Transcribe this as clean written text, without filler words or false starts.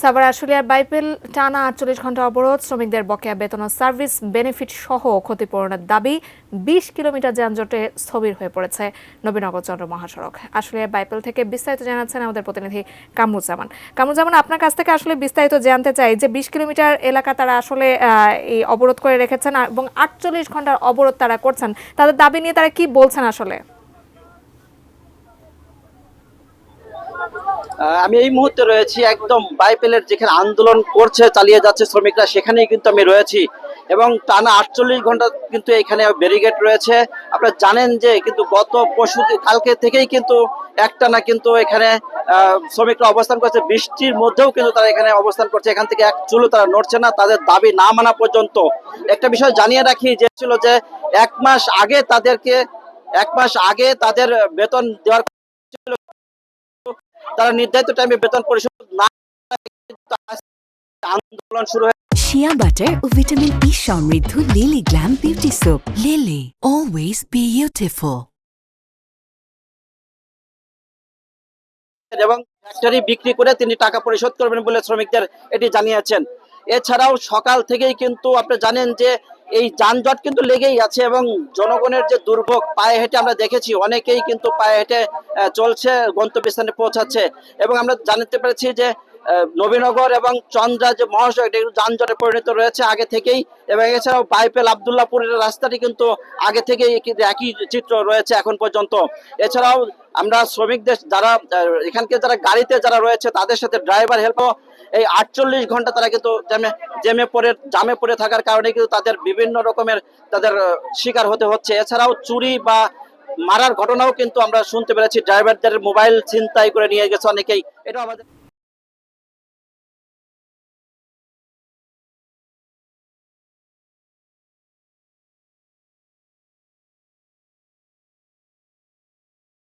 সাভার আশুলিয়ার বাইপেল টানা ৪৮ ঘন্টা অবরোধ, শ্রমিকদের বকেয়া বেতন ও সার্ভিস বেনিফিট সহ ক্ষতিপূরণের দাবি। ২০ কিলোমিটার যানজটে স্থবির হয়ে পড়েছে নবীনগর চন্দ্র মহাসড়ক। আশুলিয়ার বাইপেল থেকে বিস্তারিত জানাচ্ছেন আমাদের প্রতিনিধি কামরুজ্জামান। আপনার কাছ থেকে আসলে বিস্তারিত জানতে চাই যে ২০ কিলোমিটার এলাকা তারা আসলে এই অবরোধ করে রেখেছেন এবং ৪৮ ঘন্টার অবরোধ তারা করছেন, তাদের দাবি নিয়ে তারা কি বলছেন আসলে? আমি এই মুহূর্তে রয়েছি একদম বাইপেলের যেখানে আন্দোলন করছে, চালিয়ে যাচ্ছে শ্রমিকরা, সেখানেই কিন্তু আমি রয়েছি এবং টানা ৪৮ ঘন্টা কিন্তু এখানে ব্যারিকেড রয়েছে। আপনারা জানেন যে কিন্তু গত পরশু কালকে থেকেই কিন্তু একটানা কিন্তু এখানে শ্রমিকরা অবস্থান করছে, বৃষ্টির মধ্যেও কিন্তু তারা এখানে অবস্থান করছে। এখান থেকে এক চুলো তারা নড়ছে না, তাদের দাবি না মানা পর্যন্ত। একটা বিষয় জানিয়ে রাখি যে ছিল যে ১ মাস আগে তাদের বেতন দেওয়ার, তারা নির্ধারিত টাইমে বেতন পরিশোধ না, আন্দোলন শুরু হয়েছে। শিয়া বাটার ও ভিটামিন ই সমৃদ্ধ lily glam beauty soap. Lily, always beautiful. এবং ফ্যাক্টরি বিক্রি করে তিনি টাকা পরিশোধ করবেন বলে শ্রমিকদের এটি জানিয়েছেন। এছাড়াও সকাল থেকেই কিন্তু আপনি জানেন যে এই যানজট কিন্তু লেগেই আছে এবং জনগণের যে দুর্ভোগ, পায়ে হেঁটে আমরা দেখেছি অনেকেই কিন্তু পায়ে হেঁটে চলছে, গন্তব্যস্থানে পৌঁছাচ্ছে। এবং আমরা জানতে পেরেছি যে নবীনগর এবং চন্দ্রা যে মহাসড়ক, এটা কিন্তু যানজটে পরিণত রয়েছে আগে থেকেই। এবং এছাড়াও বাইপেল আবদুল্লাহপুরের রাস্তাটি কিন্তু আগে থেকেই একই চিত্র রয়েছে এখন পর্যন্ত। এছাড়াও আমরা শ্রমিকদের যারা এখানকে যারা গাড়িতে যারা রয়েছে তাদের সাথে ড্রাইভার হেল্প, এই ৪৮ ঘন্টা তারা কিন্তু জামে পড়ে থাকার কারণে কিন্তু তাদের বিভিন্ন রকমের তাদের শিকার হতে হচ্ছে। এছাড়াও চুরি বা মারার ঘটনাও কিন্তু আমরা শুনতে পেরেছি, ড্রাইভারদের মোবাইল ছিনতাই করে নিয়ে গেছে অনেকেই। এটা আমাদের